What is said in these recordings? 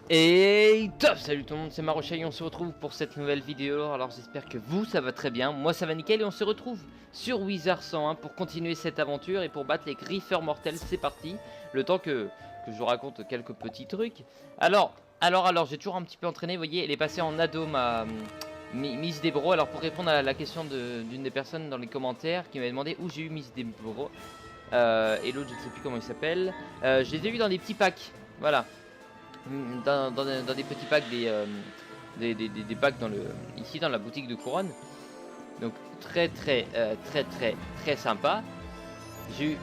Et top, salut tout le monde, c'est Marocha et on se retrouve pour cette nouvelle vidéo. Alors j'espère que vous, ça va très bien, moi ça va nickel et on se retrouve sur Wizard 101 pour continuer cette aventure et pour battre les griffeurs mortels. C'est parti, le temps que je vous raconte quelques petits trucs. Alors, j'ai toujours un petit peu entraîné, vous voyez, elle est passée en ado ma Miss Debro. Alors pour répondre à la question d'une des personnes dans les commentaires qui m'avait demandé où j'ai eu Miss Debro, et l'autre je ne sais plus comment il s'appelle, je les ai vus dans des petits packs, voilà. Dans des petits packs, des packs ici dans la boutique de Couronne. Donc très sympa. J'ai eu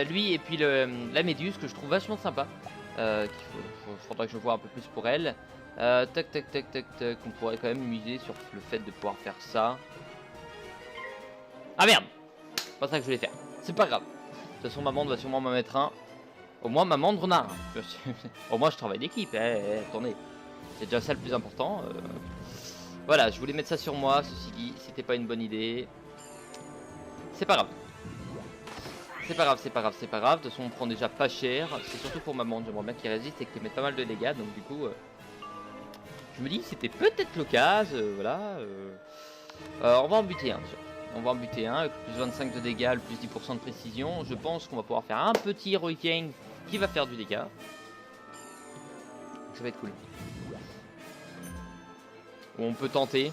lui et puis la méduse que je trouve vachement sympa. Faudrait que je vois un peu plus pour elle. Tac. On pourrait quand même miser sur le fait de pouvoir faire ça. Ah merde, c'est pas ça que je voulais faire. C'est pas grave. De toute façon maman va sûrement m'en mettre un. Au moins maman en a un. Au moins je travaille d'équipe, attendez. C'est déjà ça le plus important. Voilà, je voulais mettre ça sur moi, ceci dit, c'était pas une bonne idée. C'est pas grave. C'est pas grave. De toute façon on prend déjà pas cher. C'est surtout pour maman, j'aimerais bien qu'il résiste et qu'il mette pas mal de dégâts. Donc du coup, je me dis c'était peut-être l'occasion, voilà. On va en buter un, on va en buter un avec le plus 25 de dégâts, le plus 10% de précision. Je pense qu'on va pouvoir faire un petit Hurricane qui va faire du dégât. Ça va être cool. On peut tenter.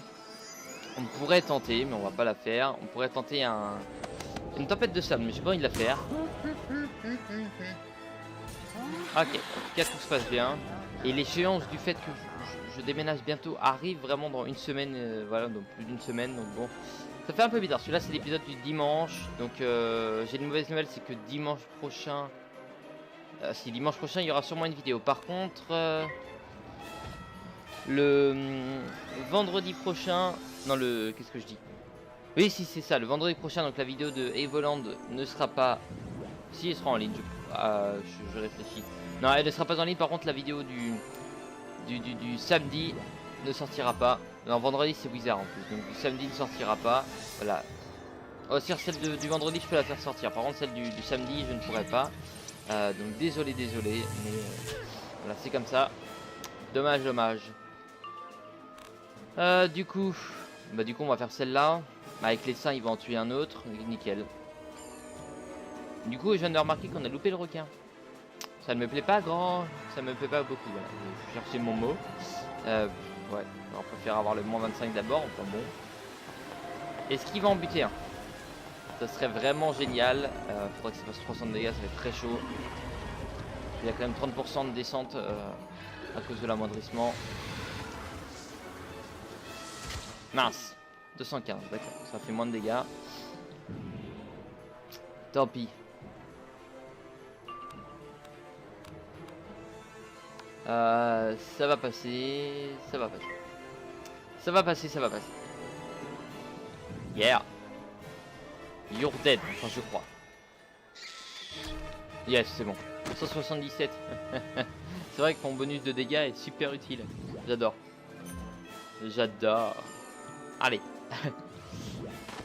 On pourrait tenter, mais on va pas la faire. On pourrait tenter une tempête de sable, mais j'ai pas envie de la faire. Ok, en tout cas tout se passe bien. Et l'échéance du fait que je déménage bientôt arrive vraiment dans une semaine, voilà, dans plus d'une semaine, donc bon. Ça fait un peu bizarre, celui-là c'est l'épisode du dimanche, donc j'ai une mauvaise nouvelle, c'est que dimanche prochain... si dimanche prochain il y aura sûrement une vidéo. Par contre, le vendredi prochain... Non, qu'est-ce que je dis? Oui, si c'est ça, le vendredi prochain, donc la vidéo de Evoland ne sera pas... Si, elle sera en ligne, je réfléchis. Non, elle ne sera pas en ligne, par contre la vidéo du samedi ne sortira pas. Non, vendredi c'est Wizard en plus, donc du samedi ne sortira pas. Voilà. Aussi celle du vendredi je peux la faire sortir, par contre celle du samedi je ne pourrai pas. Donc désolé, mais voilà, c'est comme ça. Dommage. Du coup on va faire celle-là. Avec les seins il va en tuer un autre, nickel. Du coup je viens de remarquer qu'on a loupé le requin. Ça ne me plaît pas ça me plaît pas beaucoup, voilà. Je cherchais mon mot. Ouais, on préfère avoir le moins 25 d'abord, enfin bon. Est-ce qu'il va en buter un? Ça serait vraiment génial. Faudrait que ça fasse 300 de dégâts, ça va être très chaud. Il y a quand même 30% de descente à cause de l'amoindrissement. Mince, 215, d'accord, ça fait moins de dégâts. Tant pis. Ça va passer. Yeah. You're dead, enfin je crois. Yes, c'est bon. 177. C'est vrai que mon bonus de dégâts est super utile. J'adore. Allez.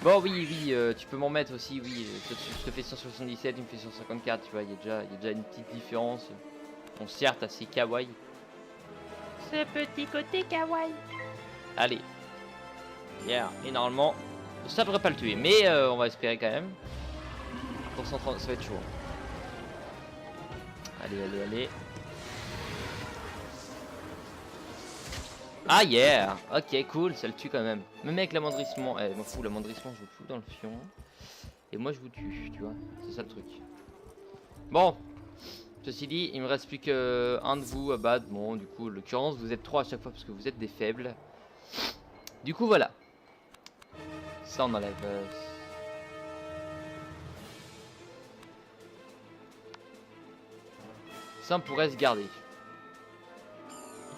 Bon oui, tu peux m'en mettre aussi, oui. Je te fais 177, il me fait 154, tu vois, il y a déjà une petite différence. Bon, certes, assez kawaii. Ce petit côté kawaii. Allez. Yeah. Et normalement, ça devrait pas le tuer, mais on va espérer quand même. Pour 130, ça va être chaud. Allez. Ah yeah. Ok, cool, ça le tue quand même. Même avec l'amendrissement. M'en fous, l'amendrissement, je vous fous dans le fion. Et moi, je vous tue, tu vois. C'est ça le truc. Bon. Ceci dit, il me reste plus qu'un de vous à battre. Bon, du coup, en l'occurrence, vous êtes 3 à chaque fois parce que vous êtes des faibles. Du coup, voilà. Ça, on enlève. Ça, on pourrait se garder.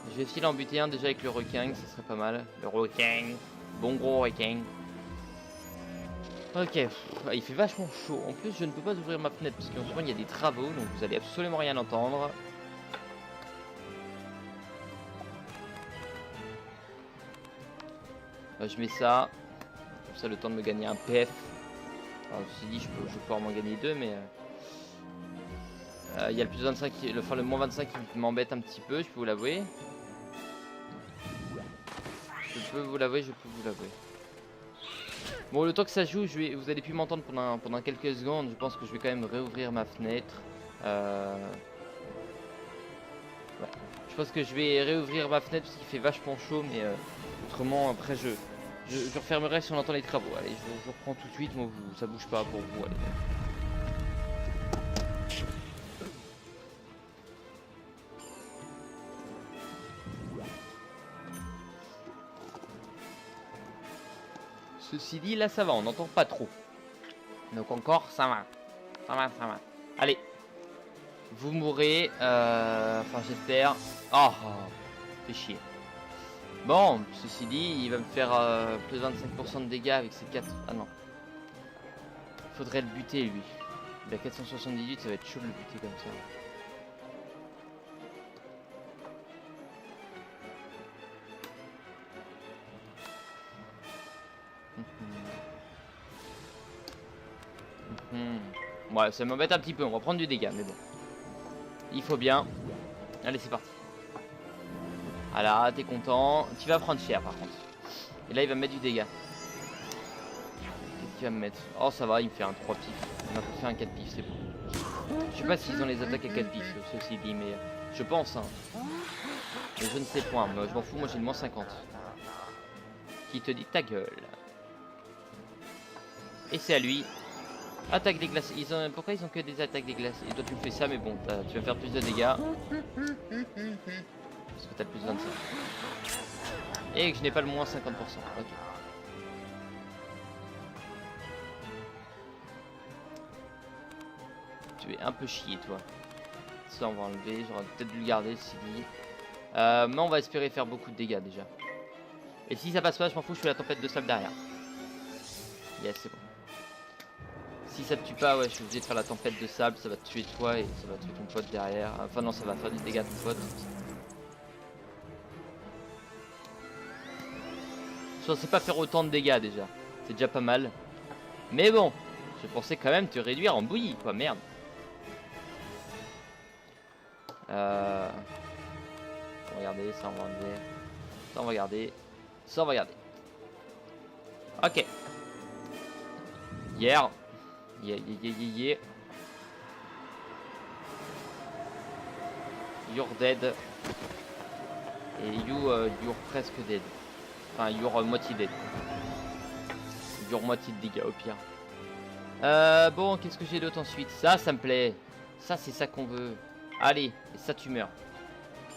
Je vais essayer d'en buter un déjà avec le requin, ça serait pas mal. Le requin. Bon gros requin. Ok, il fait vachement chaud. En plus, je ne peux pas ouvrir ma fenêtre parce qu'en ce moment, il y a des travaux, donc vous allez absolument rien entendre. Je mets ça. Comme ça, le temps de me gagner un PF. Alors, je me suis dit, je vais pouvoir m'en gagner 2, mais... il y a le plus 25, le moins 25 qui m'embête un petit peu, je peux vous l'avouer. Je peux vous l'avouer, je peux vous l'avouer. Bon, le temps que ça joue, vous allez plus m'entendre pendant quelques secondes. Je pense que je vais quand même réouvrir ma fenêtre. Ouais. Je pense que je vais réouvrir ma fenêtre parce qu'il fait vachement chaud, mais autrement, après, je refermerai si on entend les travaux. Allez, je reprends tout de suite. Moi, ça bouge pas pour vous. Allez. Ceci dit, là ça va, on n'entend pas trop. Donc encore, ça va. Ça va, ça va. Allez. Vous mourrez. Enfin, j'espère. Oh, fait chier. Bon, ceci dit, il va me faire plus de 25% de dégâts avec ses 4. Ah non. Faudrait le buter, lui. Il a 478, ça va être chaud de le buter comme ça. Ouais, ça m'embête un petit peu, on va prendre du dégât, mais bon. Il faut bien. Allez, c'est parti. Voilà, t'es content. Tu vas prendre cher par contre. Et là, il va me mettre du dégât. Qu'est-ce qu'il va me mettre? Oh, ça va, il me fait un 3 pifs. Il m'a fait un 4 pifs, c'est bon. Je sais pas s'ils ont les attaques à 4 pifs, ceci dit, mais je pense. Hein. Mais je ne sais point, moi je m'en fous, moi j'ai le moins 50. Qui te dit ta gueule. Et c'est à lui. Attaque des glaces. Pourquoi ils ont que des attaques des glaces? Et toi tu me fais ça, mais bon, tu vas faire plus de dégâts. Parce que t'as plus de 25. Et que je n'ai pas le moins 50%. Ok. Tu es un peu chier, toi. Ça, on va enlever. J'aurais peut-être dû le garder, si dit. Mais on va espérer faire beaucoup de dégâts déjà. Et si ça passe pas, je m'en fous, je fais la tempête de sable derrière. Yes, c'est bon. Si ça te tue pas, ouais, je suis obligé de faire la tempête de sable, ça va te tuer toi et ça va tuer ton pote derrière. Enfin non, ça va faire du dégât à ton pote. Je pensais pas faire autant de dégâts déjà, c'est déjà pas mal. Mais bon, je pensais quand même te réduire en bouillie, quoi, merde. On va regarder, ça on va enlever. Ça on va regarder. Ça on va regarder. Ok. Yeah. Yeah. You're dead. Et you're presque dead. Enfin, you're moitié dead. You're moitié de dégâts au pire. Bon, qu'est-ce que j'ai d'autre ensuite? Ça me plaît. Ça, c'est ça qu'on veut. Allez, et ça, tu meurs.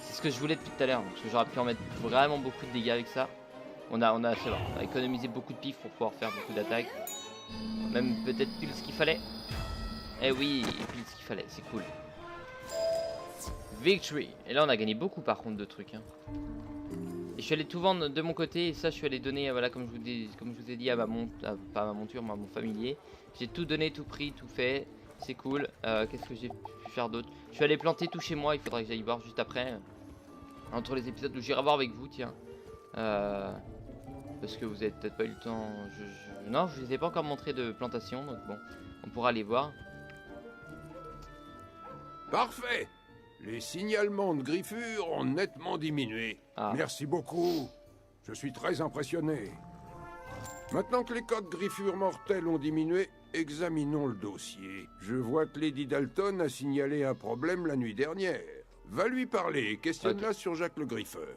C'est ce que je voulais depuis tout à l'heure. Parce que j'aurais pu en mettre vraiment beaucoup de dégâts avec ça. On a économisé beaucoup de pif pour pouvoir faire beaucoup d'attaques. Même peut-être pile ce qu'il fallait. Eh oui, pile ce qu'il fallait, c'est cool. Victory. Et là on a gagné beaucoup par contre de trucs. Hein. Et je suis allé tout vendre de mon côté. Et ça je suis allé donner, voilà, comme je vous ai dit, à ma monture, pas à ma monture, mais à mon familier. J'ai tout donné, tout pris, tout fait. C'est cool. Qu'est-ce que j'ai pu faire d'autre? Je suis allé planter tout chez moi. Il faudra que j'aille voir juste après. Entre les épisodes où j'irai voir avec vous, tiens. Parce que vous avez peut-être pas eu le temps. Non, je vous ai pas encore montré de plantation. Donc bon, on pourra aller voir. Parfait. Les signalements de griffures ont nettement diminué. Ah. Merci beaucoup. Je suis très impressionné. Maintenant que les cas de griffures mortelles ont diminué, examinons le dossier. Je vois que Lady Dalton a signalé un problème la nuit dernière. Va lui parler, questionne-la sur Jacques le Griffeur.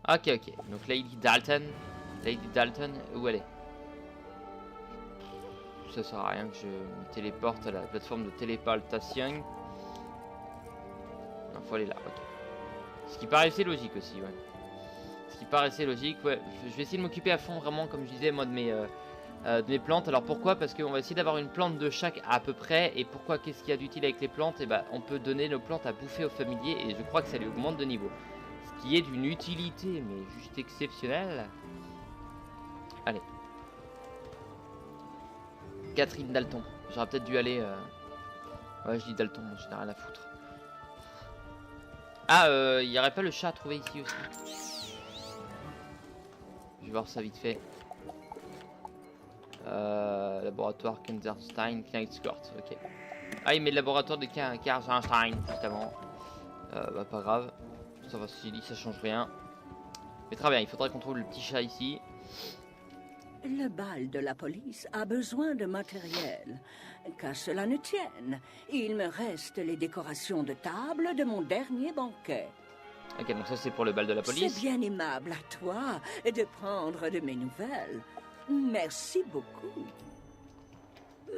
Ok. Donc Lady Dalton, où elle est? Ça sert à rien que je me téléporte à la plateforme de téléportation. Non, faut aller là, ok. Ce qui paraissait logique aussi, ouais. Ce qui paraissait logique, ouais. Je vais essayer de m'occuper à fond, vraiment, comme je disais, moi, de mes plantes. Alors pourquoi? Parce qu'on va essayer d'avoir une plante de chaque à peu près. Et pourquoi? Qu'est-ce qu'il y a d'utile avec les plantes? Et bah, on peut donner nos plantes à bouffer aux familiers. Et je crois que ça lui augmente de niveau. Ce qui est d'une utilité, mais juste exceptionnelle. Allez. Catherine Dalton. J'aurais peut-être dû aller... Ouais, je dis Dalton, moi, je n'ai rien à foutre. Ah, il n'y aurait pas le chat à trouver ici aussi? Je vais voir ça vite fait. Laboratoire Kenderstein, Knights-Court, ok. Ah, il met le laboratoire de Kenderstein juste avant. Bah, pas grave. Ça va, si ça change rien. Mais très bien, il faudrait qu'on trouve le petit chat ici. Le bal de la police a besoin de matériel. Qu'à cela ne tienne, il me reste les décorations de table de mon dernier banquet. Ok, donc ça c'est pour le bal de la police. C'est bien aimable à toi de prendre de mes nouvelles. Merci beaucoup.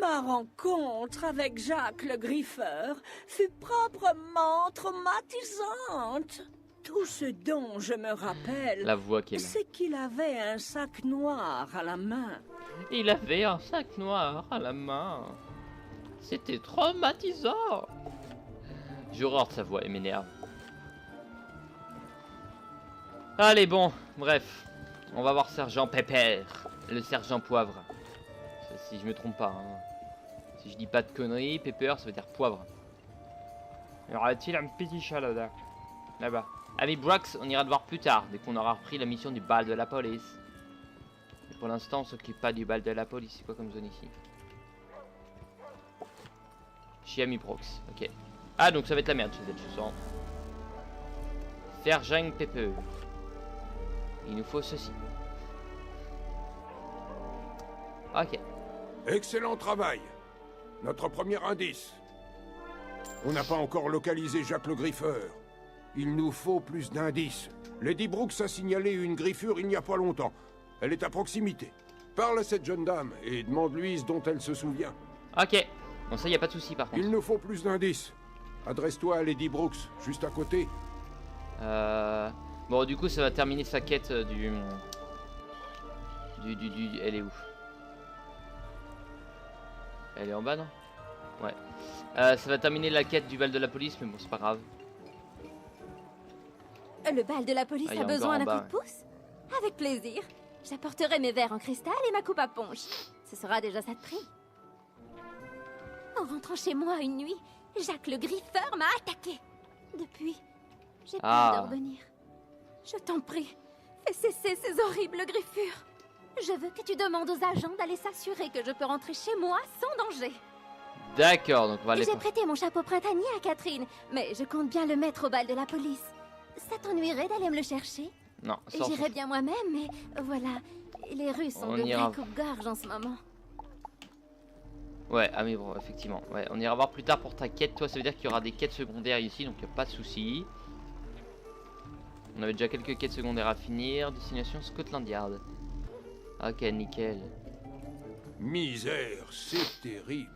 Ma rencontre avec Jacques le Griffeur fut proprement traumatisante. Tout ce dont je me rappelle, La voix qu'elle a. c'est qu'il avait un sac noir à la main. Il avait un sac noir à la main. C'était traumatisant. J'ai horreur de sa voix, elle m'énerve. Allez, bon, bref. On va voir Sergent Pepper, le sergent Poivre. Si je me trompe pas. Hein. Si je dis pas de conneries, Pepper, ça veut dire poivre. Y aura-t-il un petit chat là-bas? Là-bas. Ami Brox, on ira te voir plus tard, dès qu'on aura repris la mission du bal de la police. Et pour l'instant, on s'occupe pas du bal de la police. C'est quoi comme zone ici? Chez Ami Brox, ok. Ah, donc ça va être la merde chez elle, je sens. Sergent Pepper. Il nous faut ceci. Ok. Excellent travail. Notre premier indice. On n'a pas encore localisé Jacques le Griffeur. Il nous faut plus d'indices. Lady Brooks a signalé une griffure il n'y a pas longtemps. Elle est à proximité. Parle à cette jeune dame et demande-lui ce dont elle se souvient. Ok. Bon, ça, y a pas de souci par contre. Il nous faut plus d'indices. Adresse-toi à Lady Brooks, juste à côté. Bon, du coup, ça va terminer sa quête du... Elle est où? Elle est en bas, non? Ouais. Ça va terminer la quête du bal de la police, mais bon, c'est pas grave. Le bal de la police Ah, il y a a besoin d'un encore en coup de pouce? Avec plaisir. J'apporterai mes verres en cristal et ma coupe à punch. Ce sera déjà ça de prix. En rentrant chez moi une nuit, Jacques le Griffeur m'a attaqué. Depuis, j'ai peur de revenir. Je t'en prie, fais cesser ces horribles griffures. Je veux que tu demandes aux agents d'aller s'assurer que je peux rentrer chez moi sans danger. D'accord, donc on va aller... J'ai prêté mon chapeau printanier à Catherine, mais je compte bien le mettre au bal de la police. Ça t'ennuierait d'aller me le chercher? Non, ça on s'en J'irai fout. bien moi-même, mais voilà, les rues sont On de ira. vrais coupe-gorge en ce moment. Ouais, ah mais bon, effectivement. Ouais, on ira voir plus tard pour ta quête. Toi, ça veut dire qu'il y aura des quêtes secondaires ici, donc il n'y a pas de souci. On avait déjà quelques quêtes secondaires à finir. Destination Scotland Yard. Ok, nickel. Misère, c'est terrible.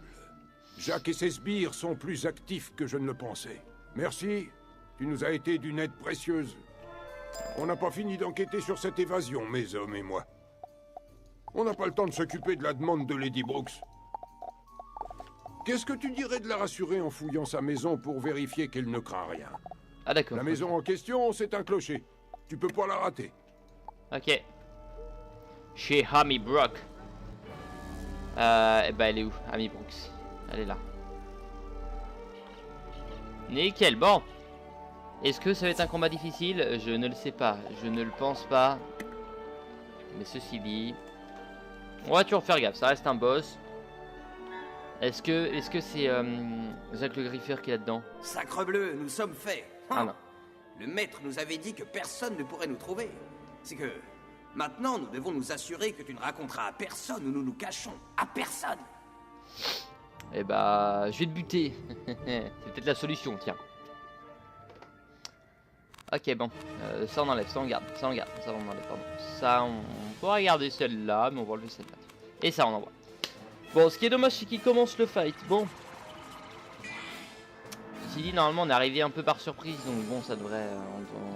Jacques et ses sbires sont plus actifs que je ne le pensais. Merci, tu nous as été d'une aide précieuse. On n'a pas fini d'enquêter sur cette évasion, mes hommes et moi. On n'a pas le temps de s'occuper de la demande de Lady Brooks. Qu'est-ce que tu dirais de la rassurer en fouillant sa maison pour vérifier qu'elle ne craint rien? Ah d'accord. La maison en question, c'est un clocher. Tu peux pas la rater. Ok. Chez Amy Brock. Eh ben elle est où? Amy Brooks. Elle est là. Nickel, bon. Est-ce que ça va être un combat difficile? Je ne le sais pas. Je ne le pense pas. Mais ceci dit... On va toujours faire gaffe, ça reste un boss. Est-ce que c'est Jacques le Griffeur qui est là-dedans? Sacrebleu, nous sommes faits. Ah non. Le maître nous avait dit que personne ne pourrait nous trouver. C'est que maintenant, nous devons nous assurer que tu ne raconteras à personne où nous nous cachons. À personne. Eh bah, je vais te buter. C'est peut-être la solution, tiens. Ok, bon. Ça on enlève, ça on garde, ça on garde, ça on enlève, pardon. Ça on pourra garder celle-là, mais on va enlever celle-là. Et ça on envoie. Bon, ce qui est dommage, c'est qu'il commence le fight. Bon. Ceci dit, normalement on est arrivé un peu par surprise, donc bon, ça devrait,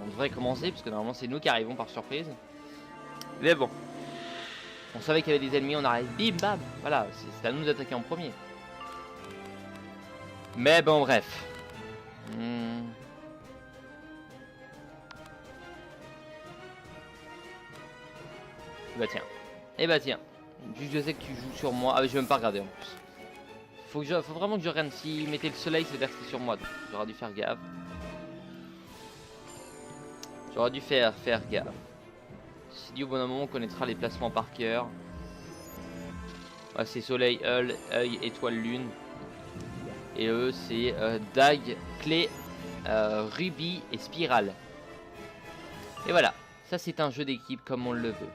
on devrait commencer, parce que normalement c'est nous qui arrivons par surprise. Mais bon. On savait qu'il y avait des ennemis, on arrive, bim bam. Voilà, c'est à nous d'attaquer en premier. Mais bon, bref. Bah tiens. Eh bah tiens. Juste je sais que tu joues sur moi. Ah mais je vais même pas regarder en plus. Faut vraiment que je regarde. S'il mettait le soleil, c'est dire que c'est sur moi. Donc j'aurais dû faire gaffe. J'aurais dû faire gaffe. Si dit au bon moment on connaîtra les placements par cœur. Ouais, c'est soleil, œil, étoile, lune. Et eux c'est dague, clé, rubis et spirale. Et voilà. Ça, c'est un jeu d'équipe comme on le veut.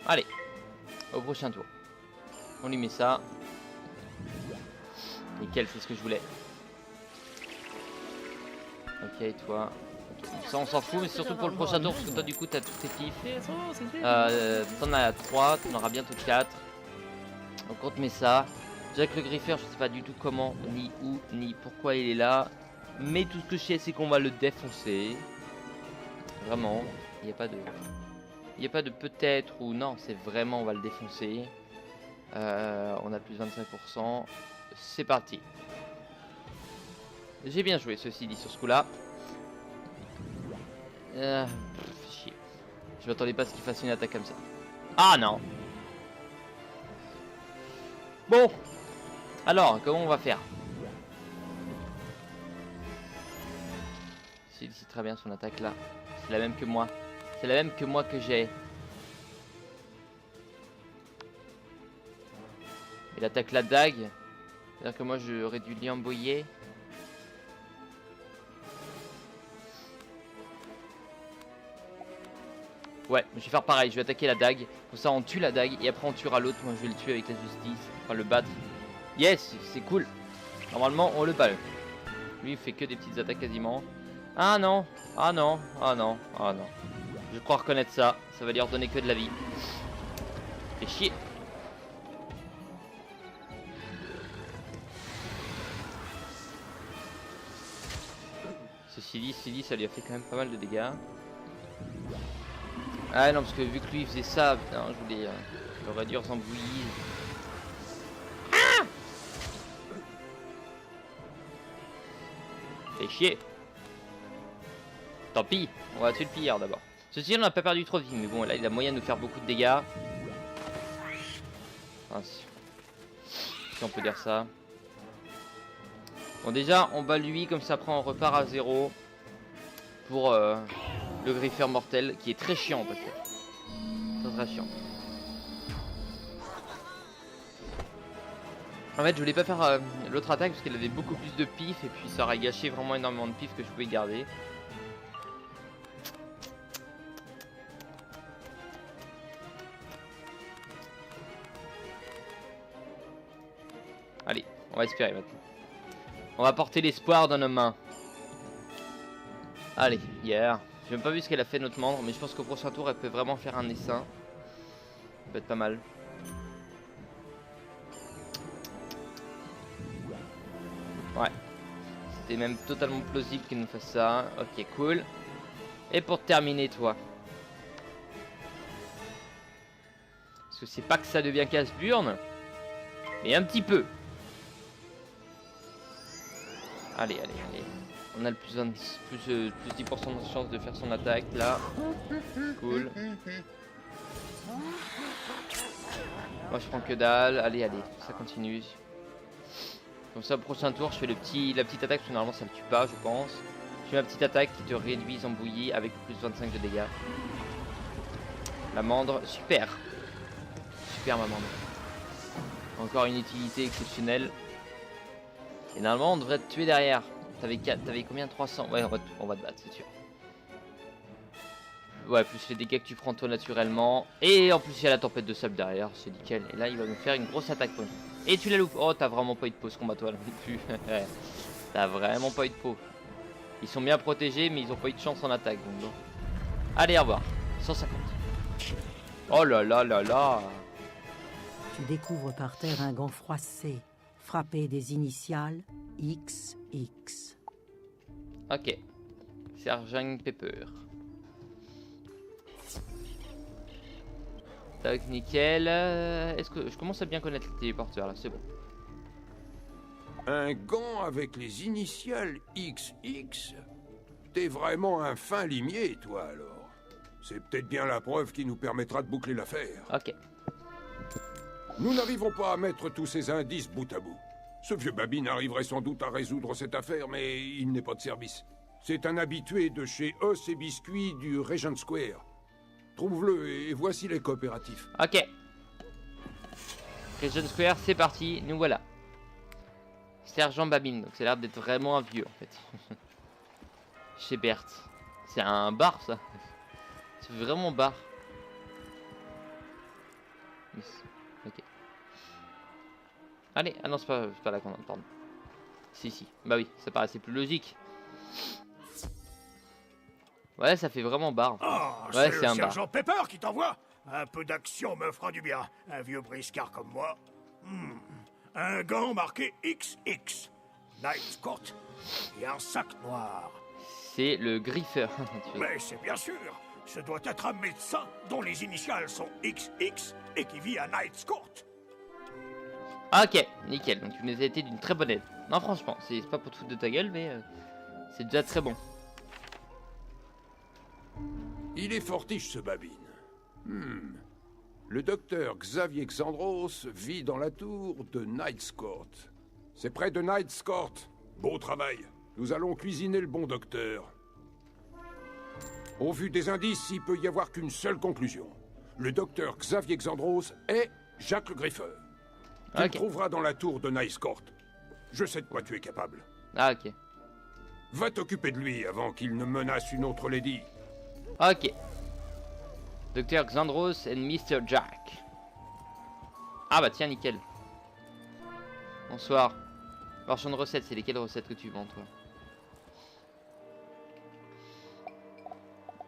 Allez, au prochain tour. On lui met ça. Nickel, c'est ce que je voulais. Ok, et toi. Okay. Ça, on s'en fout, mais surtout pour le prochain tour, parce que toi, du coup, t'as tous tes pifs. T'en as 3, t'en auras bientôt 4. Donc, on te met ça. Jack le Griffeur, je sais pas du tout comment, ni où, ni pourquoi il est là. Mais tout ce que je sais, c'est qu'on va le défoncer. Vraiment. Il n'y a pas de... Il n'y a pas de peut-être ou non, c'est vraiment on va le défoncer. On a plus 25%. C'est parti. J'ai bien joué ceci dit sur ce coup là. Chier. Je m'attendais pas à ce qu'il fasse une attaque comme ça. Ah non. Bon. Alors, comment on va faire? C'est très bien son attaque là. C'est la même que moi. C'est la même que moi que j'ai. Il attaque la dague. C'est-à-dire que moi j'aurais dû l'y emboyer. Ouais, je vais faire pareil. Je vais attaquer la dague. Comme ça on tue la dague. Et après on tuera l'autre. Moi je vais le tuer avec la justice. Enfin le battre. Yes, c'est cool. Normalement on le bat. Lui il fait que des petites attaques quasiment. Ah non. Ah non. Ah non. Ah non. Je crois reconnaître ça. Ça va lui redonner que de la vie. Fait chier. Ceci dit, ça lui a fait quand même pas mal de dégâts. Ah non, parce que vu que lui il faisait ça, putain, je voulais le réduire sans bouillie. Ah, fait chier. Tant pis, on va tuer le pire d'abord. Ceci, on n'a pas perdu trop de vie, mais bon, là, il a moyen de nous faire beaucoup de dégâts. Enfin, si on peut dire ça. Bon, déjà, on bat lui, comme ça, après, on repart à 0. Pour le Griffeur mortel, qui est très chiant, parce que... Très chiant. En fait, je voulais pas faire l'autre attaque, parce qu'elle avait beaucoup plus de pif, et puis ça aurait gâché vraiment énormément de pif que je pouvais garder. Allez, on va espérer maintenant. On va porter l'espoir dans nos mains. Allez, hier. J'ai même pas vu ce qu'elle a fait notre membre, mais je pense qu'au prochain tour, elle peut vraiment faire un essaim. Ça peut être pas mal. Ouais. C'était même totalement plausible qu'elle nous fasse ça. Ok, cool. Et pour terminer, toi. Parce que c'est pas que ça devient casse-burne, mais un petit peu. Allez, allez, allez. On a le plus 10% de chance de faire son attaque là. Cool. Moi je prends que dalle. Allez, allez, ça continue. Comme ça, au prochain tour, je fais la petite attaque, parce que normalement ça le tue pas, je pense. Je fais ma petite attaque qui te réduit en bouillie avec plus 25 de dégâts. L'amande, super. Super ma amande. Encore une utilité exceptionnelle. Et normalement on devrait te tuer derrière. T'avais combien? 300? Ouais, on va te battre, c'est sûr. Ouais, plus les dégâts que tu prends toi naturellement. Et en plus il y a la tempête de sable derrière, c'est nickel. Et là il va nous faire une grosse attaque. Et tu la loupes. Oh, t'as vraiment pas eu de peau ce combat toi là non plus. T'as vraiment pas eu de peau. Ils sont bien protégés mais ils ont pas eu de chance en attaque. Donc bon. Allez, au revoir. 150. Oh là là là là. Tu découvres par terre un gant froissé, frappé des initiales XX. Ok. Sergeant Pepper. Tac, nickel. Est-ce que je commence à bien connaître les téléporteurs là? C'est bon. Un gant avec les initiales XX? T'es vraiment un fin limier, toi, alors. C'est peut-être bien la preuve qui nous permettra de boucler l'affaire. Ok. Nous n'arrivons pas à mettre tous ces indices bout à bout. Ce vieux Babine arriverait sans doute à résoudre cette affaire, mais il n'est pas de service. C'est un habitué de chez Os et Biscuits du Regent Square. Trouve-le et voici les coopératifs. Ok. Regent Square, c'est parti, nous voilà. Sergent Babine, donc ça a l'air d'être vraiment un vieux en fait. Chez Berthe. C'est un bar ça. C'est vraiment bar. Ok. Allez, ah non c'est pas là qu'on entend, pardon. Si, bah oui, ça paraissait plus logique. Ouais, ça fait vraiment bar. Oh, ouais, c'est un le bar. sergent Pepper qui t'envoie. Un peu d'action me fera du bien. Un vieux briscard comme moi. Un gant marqué XX. Night Court. Et un sac noir. C'est le griffeur. Mais c'est bien sûr. Ce doit être un médecin dont les initiales sont XX et qui vit à Night Court. Ok, nickel. Donc tu nous as été d'une très bonne aide. Non, franchement, c'est pas pour te foutre de ta gueule, mais c'est déjà très bon. Il est fortiche, ce Babine. Le docteur Xavier Xandros vit dans la tour de Knight's Court. C'est près de Knight's Court. Beau travail. Nous allons cuisiner le bon docteur. Au vu des indices, il peut y avoir qu'une seule conclusion. Le docteur Xavier Xandros est Jacques le Griffeur. Tu le trouveras dans la tour de Knight's Court. Je sais de quoi tu es capable. Ah, ok. Va t'occuper de lui avant qu'il ne menace une autre lady. Ok. Dr Xandros et Mr Jack. Ah bah tiens, nickel. Bonsoir. Marchand de recettes, c'est lesquelles recettes que tu vends, toi?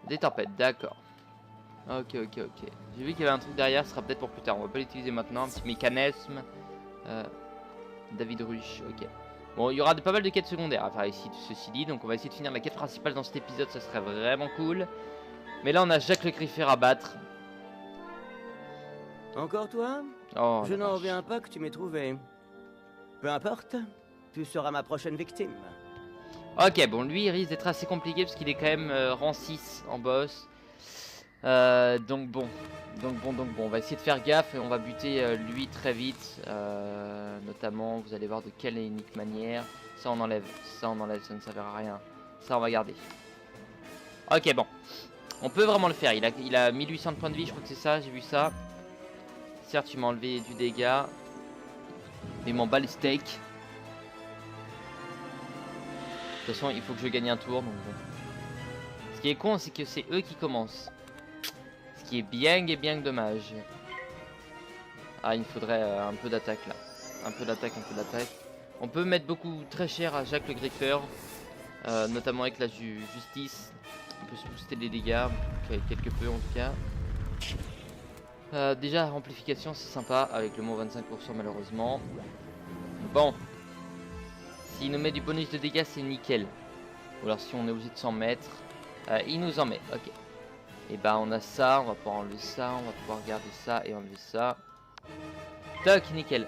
Des tempêtes, d'accord. Ok. J'ai vu qu'il y avait un truc derrière, ce sera peut-être pour plus tard. On va pas l'utiliser maintenant. Un petit mécanisme. David Rush, ok. Bon, il y aura pas mal de quêtes secondaires à faire ici, ceci dit. Donc on va essayer de finir la quête principale dans cet épisode, ça serait vraiment cool. Mais là, on a Jacques le Griffeur à battre. Encore toi? Oh, je n'en reviens pas que tu m'aies trouvé. Peu importe, tu seras ma prochaine victime. Ok, bon, lui, il risque d'être assez compliqué parce qu'il est quand même rang 6 en boss. Donc bon, on va essayer de faire gaffe et on va buter lui très vite. Notamment, vous allez voir de quelle et unique manière. Ça, on enlève, ça ne servira à rien. Ça, on va garder. Ok, bon. On peut vraiment le faire, il a 1800 de points de vie, je crois que c'est ça, j'ai vu ça. Certes, tu m'as enlevé du dégât. Mais m'en bat les steaks. De toute façon, il faut que je gagne un tour, donc bon. Ce qui est con, c'est que c'est eux qui commencent. Ce qui est bien dommage. Ah, il me faudrait un peu d'attaque là. Un peu d'attaque. On peut mettre beaucoup très cher à Jacques le Griffeur. Notamment avec la justice. On peut se booster les dégâts, quelque peu en tout cas. Déjà, amplification, c'est sympa, avec le mot 25% malheureusement. Bon. S'il nous met du bonus de dégâts, c'est nickel. Ou alors si on est obligé de s'en mettre, il nous en met, ok. Et bah on a ça, on va pouvoir enlever ça, on va pouvoir garder ça et enlever ça. Toc, nickel.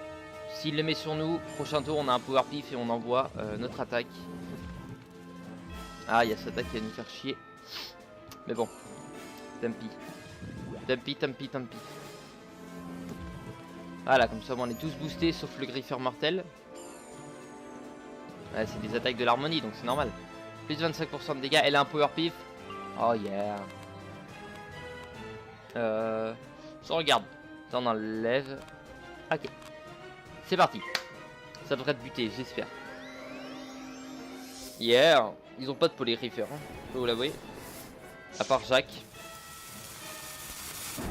S'il le met sur nous, prochain tour on a un power pif et on envoie notre attaque. Ah, il y a cette attaque qui va nous faire chier. Mais bon, tant pis. Voilà, comme ça on est tous boostés sauf le Griffeur mortel. Ouais, c'est des attaques de l'harmonie donc c'est normal. Plus 25% de dégâts, elle a un power pif. Oh yeah. Ça regarde. Ça on enlève. Ok. C'est parti. Ça devrait te buter, j'espère. Yeah. Ils ont pas de polyrifère, hein. Faut vous l'avouer. À part Jacques.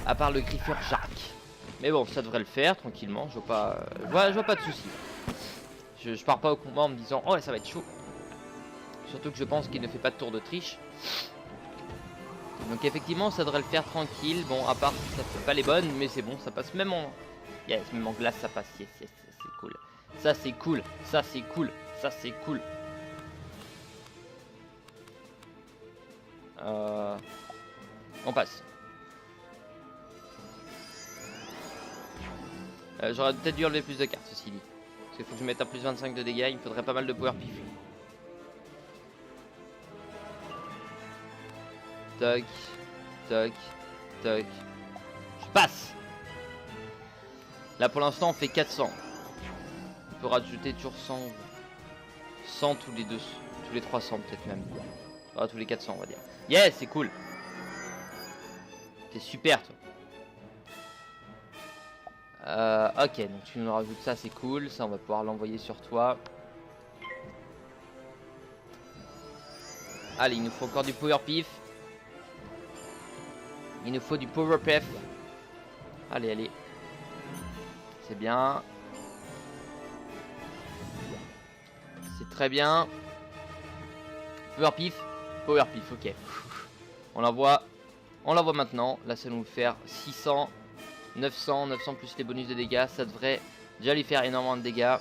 À part le Griffeur Jacques. Mais bon, ça devrait le faire tranquillement. Je vois pas de soucis. Je pars pas au combat en me disant oh ça va être chaud. Surtout que je pense qu'il ne fait pas de tour de triche. Donc effectivement ça devrait le faire tranquille. Bon à part ça fait pas les bonnes. Mais c'est bon ça passe même en... Yes, même en glace ça passe. Yes, c'est cool. Ça c'est cool. On passe. J'aurais peut-être dû enlever plus de cartes ceci dit. Parce qu'il faut que je mette un plus 25 de dégâts. Il me faudrait pas mal de power pif. Toc. Je passe. Là pour l'instant on fait 400. On peut rajouter toujours 100 tous les 300 peut-être même. Ah, tous les 400 on va dire. Yes, c'est cool. T'es super toi. Ok, donc tu nous rajoutes ça, c'est cool. Ça, on va pouvoir l'envoyer sur toi. Allez, il nous faut encore du power pif. Il nous faut du power pif. Allez, allez. C'est bien. C'est très bien. Power pif. Power pif, ok. On l'envoie. On l'envoie maintenant. Là, ça va nous faire 600, 900, 900 plus les bonus de dégâts. Ça devrait déjà lui faire énormément de dégâts.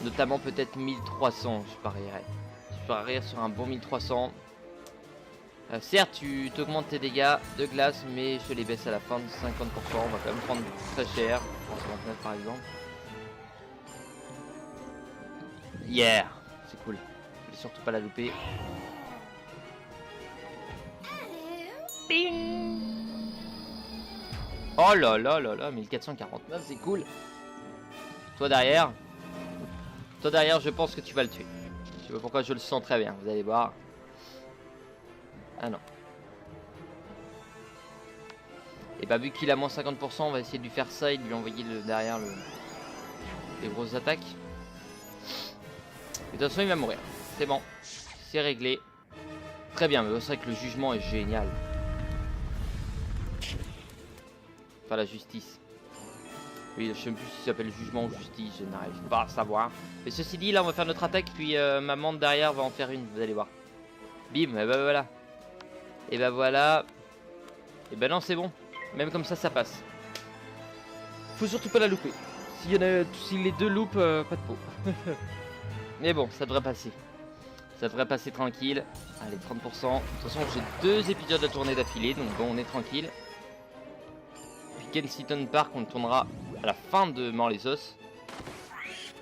Notamment peut-être 1300, je parierais. Je parierais sur un bon 1300. Certes, tu t'augmentes tes dégâts de glace, mais je les baisse à la fin de 50%. On va quand même prendre très cher. 29 par exemple. Yeah, c'est cool. Je vais surtout pas la louper. Oh là là là là, 1449, c'est cool. Toi derrière, je pense que tu vas le tuer. Je sais pas pourquoi, je le sens très bien, vous allez voir. Ah non. Et bah vu qu'il a moins 50%, on va essayer de lui faire ça et de lui envoyer derrière les grosses attaques. De toute façon il va mourir. C'est bon. C'est réglé. Très bien, mais c'est vrai que le jugement est génial. Enfin la justice. Oui, je sais plus si ça s'appelle jugement ou justice, je n'arrive pas à savoir. Mais ceci dit, là on va faire notre attaque, puis ma mante derrière va en faire une, vous allez voir. Bim, et bah voilà. Et bah voilà. Et bah non, c'est bon. Même comme ça, ça passe. Faut surtout pas la louper. Si les deux loupent, pas de peau. Mais bon, ça devrait passer. Ça devrait passer tranquille. Allez, 30%. De toute façon, j'ai 2 épisodes à tourner d'affilée, donc bon, on est tranquille. Puis Kensington Park, on le tournera à la fin de Mort les Os.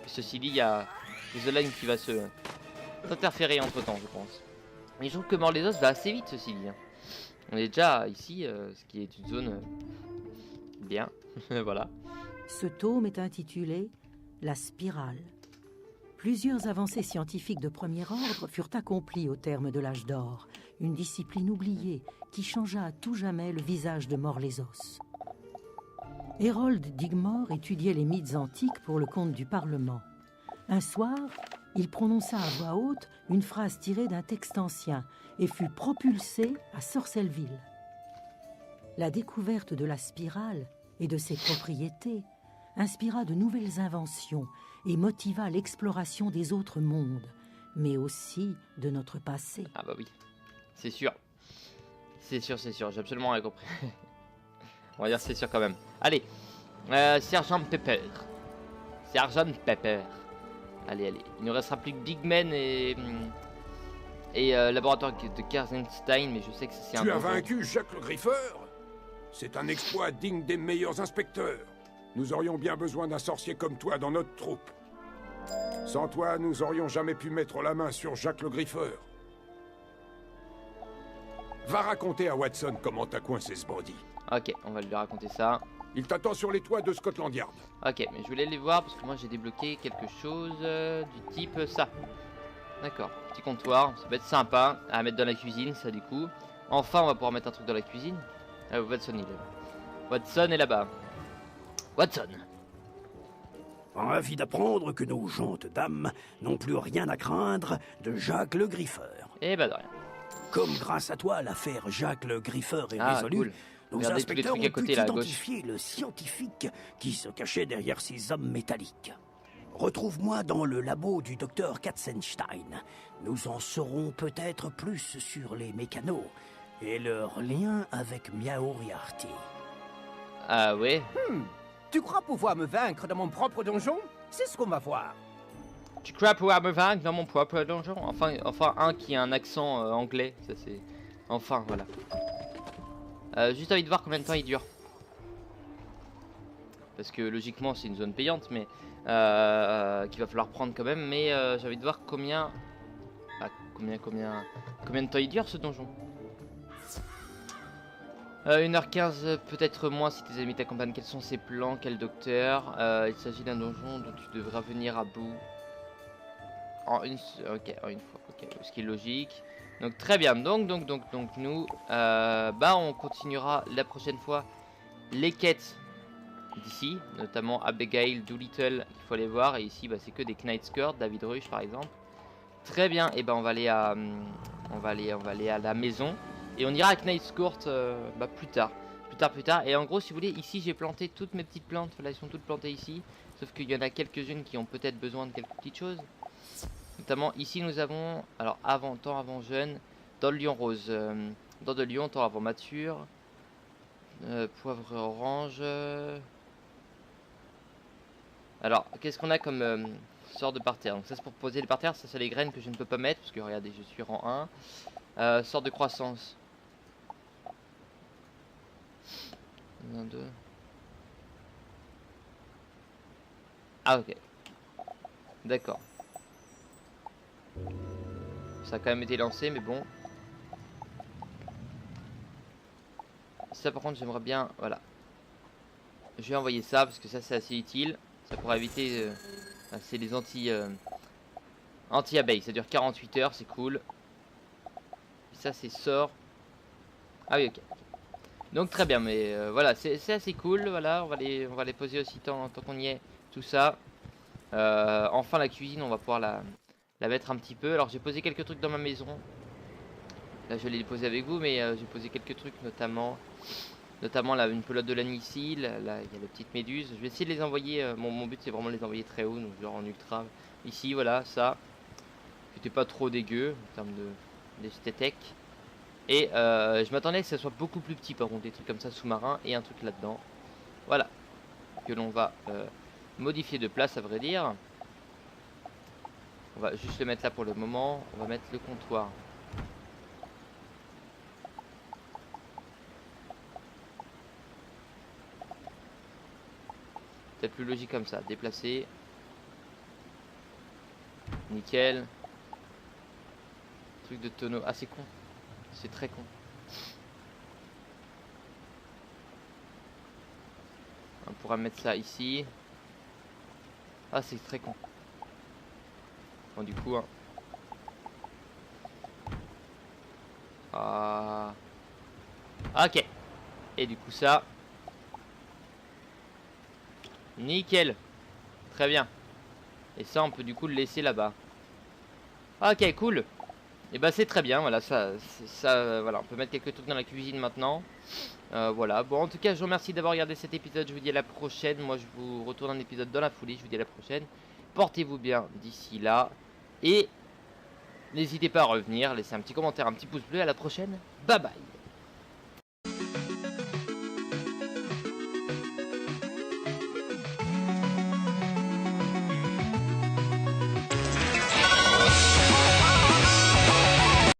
Ceci dit, il y a The Line qui va s'interférer entre temps, je pense. Mais je trouve que Mort les Os va assez vite, ceci dit. On est déjà ici, ce qui est une zone bien. Voilà. Ce tome est intitulé La Spirale. Plusieurs avancées scientifiques de premier ordre furent accomplies au terme de l'âge d'or, une discipline oubliée qui changea à tout jamais le visage de Mort-les-Os. Harold Digmore étudiait les mythes antiques pour le compte du Parlement. Un soir, il prononça à voix haute une phrase tirée d'un texte ancien et fut propulsé à Sorcelleville. La découverte de la spirale et de ses propriétés inspira de nouvelles inventions et motiva l'exploration des autres mondes, mais aussi de notre passé. Ah bah oui, c'est sûr. C'est sûr, j'ai absolument rien compris. On va dire c'est sûr quand même. Allez, Sergent Pepper. Sergent Pepper. Allez, allez. Il ne restera plus que Big Man et laboratoire de Kersenstein, mais je sais que c'est un... Tu as vaincu Jacques le Griffeur? C'est un exploit digne des meilleurs inspecteurs. Nous aurions bien besoin d'un sorcier comme toi dans notre troupe. Sans toi, nous aurions jamais pu mettre la main sur Jacques le Griffeur. Va raconter à Watson comment t'as coincé ce bandit. Ok, on va lui raconter ça. Il t'attend sur les toits de Scotland Yard. Ok, mais je voulais les voir parce que moi j'ai débloqué quelque chose du type ça. D'accord, petit comptoir, ça va être sympa à mettre dans la cuisine, ça du coup. Enfin, on va pouvoir mettre un truc dans la cuisine. Ah, Watson il est là. Watson est là-bas. Watson. Ravi d'apprendre que nos gentes dames n'ont plus rien à craindre de Jacques le Griffeur. Eh ben de rien. Comme grâce à toi, l'affaire Jacques le Griffeur est résolue, cool. nos Regardez tous les inspecteurs trucs à ont pu côté, là, à gauche. identifier le scientifique qui se cachait derrière ces hommes métalliques. Retrouve-moi dans le labo du docteur Katzenstein. Nous en saurons peut-être plus sur les mécanos et leur lien avec Miaoriarty. Ah ouais. Tu crois pouvoir me vaincre dans mon propre donjon? C'est ce qu'on va voir. Tu crois pouvoir me vaincre dans mon propre donjon? Enfin un qui a un accent anglais, ça c'est... Enfin, voilà. Juste envie de voir combien de temps il dure. Parce que logiquement c'est une zone payante, mais... qu'il va falloir prendre quand même, mais j'ai envie de voir combien... Ah, combien de temps il dure ce donjon? 1h15, peut-être moins si tes amis t'accompagnent. Quels sont ses plans? Quel docteur? Il s'agit d'un donjon dont tu devras venir à bout en une fois, ok, ce qui est logique. Donc très bien, donc nous on continuera la prochaine fois les quêtes d'ici, notamment Abigail Doolittle qu'il faut aller voir, et ici c'est que des Knight's Court, David Rush par exemple. Très bien, et on va aller à On va aller à la maison. Et on ira à Knight's Court plus tard. Plus tard. Et en gros, si vous voulez, ici j'ai planté toutes mes petites plantes. Voilà, elles sont toutes plantées ici. Sauf qu'il y en a quelques-unes qui ont peut-être besoin de quelques petites choses. Notamment ici nous avons, alors temps avant jeune, dans le lion rose, dans de lion, temps avant mature, poivre orange. Alors, qu'est-ce qu'on a comme sort de parterre? Donc ça c'est pour poser les parterres, ça c'est les graines que je ne peux pas mettre, parce que regardez, je suis rang 1. Sort de croissance. 1, 2. Ah ok. D'accord. Ça a quand même été lancé, mais bon. Ça par contre j'aimerais bien, voilà. Je vais envoyer ça parce que ça c'est assez utile. Ça pourra éviter, c'est les anti-abeilles. Ça dure 48 heures, c'est cool. Ça c'est sort. Ah oui ok. Donc très bien, mais voilà, c'est assez cool. Voilà, on va les poser aussi tant qu'on y est. Tout ça. Enfin la cuisine, on va pouvoir la mettre un petit peu. Alors j'ai posé quelques trucs dans ma maison. Là je vais les poser avec vous, mais j'ai posé quelques trucs notamment là, une pelote de laine ici. Là il y a la petite méduse. Je vais essayer de les envoyer. Mon but c'est vraiment de les envoyer très haut, donc genre en ultra. Ici voilà, ça. C'était pas trop dégueu en termes d'esthétique. Et je m'attendais à ce que ça soit beaucoup plus petit par contre, des trucs comme ça sous-marins et un truc là-dedans. Voilà. Que l'on va modifier de place à vrai dire. On va juste le mettre là pour le moment. On va mettre le comptoir. Peut-être plus logique comme ça. Déplacer. Nickel. Truc de tonneau. Ah c'est con. C'est très con. On pourra mettre ça ici. Ah c'est très con. Bon du coup Ah ok. Et du coup ça. Nickel. Très bien. Et ça on peut du coup le laisser là-bas. Ok cool. Et bah c'est très bien, voilà, voilà, on peut mettre quelques trucs dans la cuisine maintenant. Voilà, bon en tout cas je vous remercie d'avoir regardé cet épisode, je vous dis à la prochaine. Moi je vous retourne un épisode dans la foulée, je vous dis à la prochaine. Portez-vous bien d'ici là. Et n'hésitez pas à revenir, laissez un petit commentaire, un petit pouce bleu, à la prochaine. Bye bye.